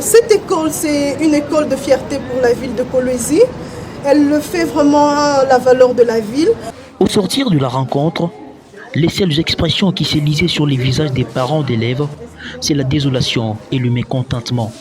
Cette école, c'est une école de fierté pour la ville de Kolwezi. Elle fait vraiment la valeur de la ville. Au sortir de la rencontre, les seules expressions qui se lisaient sur les visages des parents d'élèves, c'est la désolation et le mécontentement.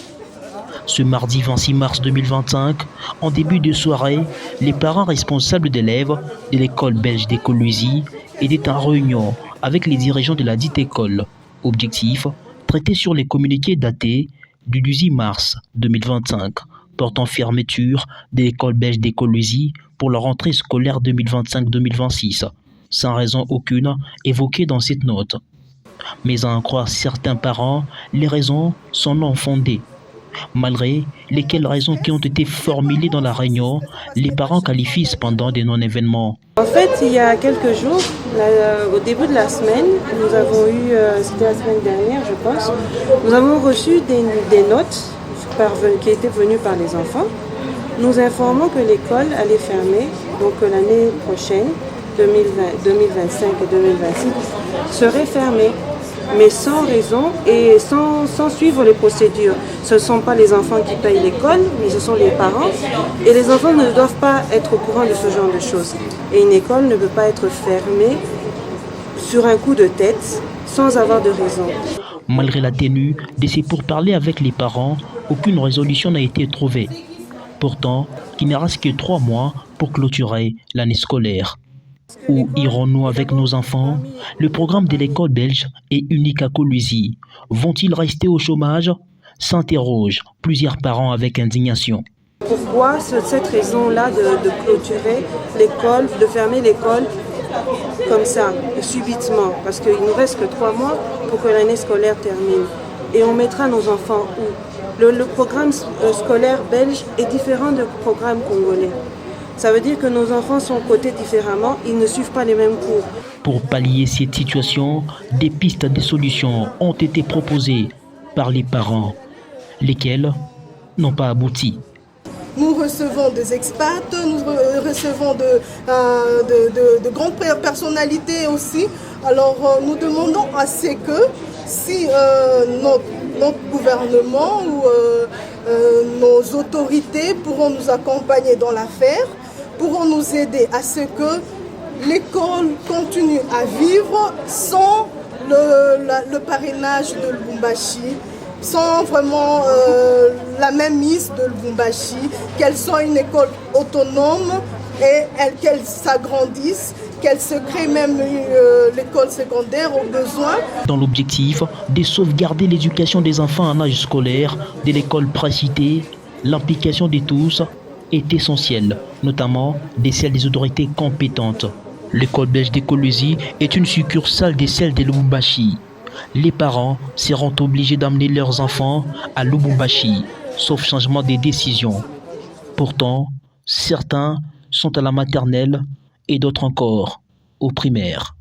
Ce mardi 26 mars 2025, en début de soirée, les parents responsables d'élèves de l'école belge de Kolwezi étaient en réunion avec les dirigeants de la dite école. Objectif, traiter sur les communiqués datés du 18 mars 2025 portant fermeture de l'école belge de Kolwezi pour la rentrée scolaire 2025-2026, sans raison aucune évoquée dans cette note. Mais à en croire certains parents, les raisons sont non fondées. Malgré lesquelles raisons qui ont été formulées dans la réunion, les parents qualifient cependant des non-événements. En fait, il y a quelques jours, au début de la semaine, nous avons eu, c'était la semaine dernière je pense, nous avons reçu des notes qui étaient venues par les enfants, nous informant que l'école allait fermer, donc l'année prochaine, 2025 et 2026, serait fermée. Mais sans raison et sans suivre les procédures. Ce ne sont pas les enfants qui payent l'école, mais ce sont les parents. Et les enfants ne doivent pas être au courant de ce genre de choses. Et une école ne peut pas être fermée sur un coup de tête, sans avoir de raison. Malgré la tenue de ces pourparlers avec les parents, aucune résolution n'a été trouvée. Pourtant, il ne reste que 3 mois pour clôturer l'année scolaire. Où irons-nous avec nos enfants? Le programme de l'école belge est unique à Kolwezi. Vont-ils rester au chômage? S'interrogent plusieurs parents avec indignation. Pourquoi cette raison-là de clôturer l'école, de fermer l'école comme ça, subitement? Parce qu'il ne nous reste que 3 mois pour que l'année scolaire termine. Et on mettra nos enfants où? Le programme scolaire belge est différent du programme congolais. Ça veut dire que nos enfants sont cotés différemment, ils ne suivent pas les mêmes cours. Pour pallier cette situation, des pistes de solutions ont été proposées par les parents, lesquelles n'ont pas abouti. Nous recevons des expats, nous recevons de grandes personnalités aussi. Alors nous demandons à ce que si notre gouvernement ou nos autorités pourront nous accompagner dans l'affaire, pourront nous aider à ce que l'école continue à vivre sans le parrainage de Lubumbashi, sans vraiment la même mise de Lubumbashi, qu'elle soit une école autonome et qu'elle s'agrandisse, qu'elle se crée même l'école secondaire au besoin. Dans l'objectif de sauvegarder l'éducation des enfants en âge scolaire de l'école précitée, l'implication de tous est essentielle, notamment de celle des autorités compétentes. L'école belge de Kolwezi est une succursale de celle de Lubumbashi. Les parents seront obligés d'amener leurs enfants à Lubumbashi, sauf changement des décisions. Pourtant, certains sont à la maternelle et d'autres encore au primaire.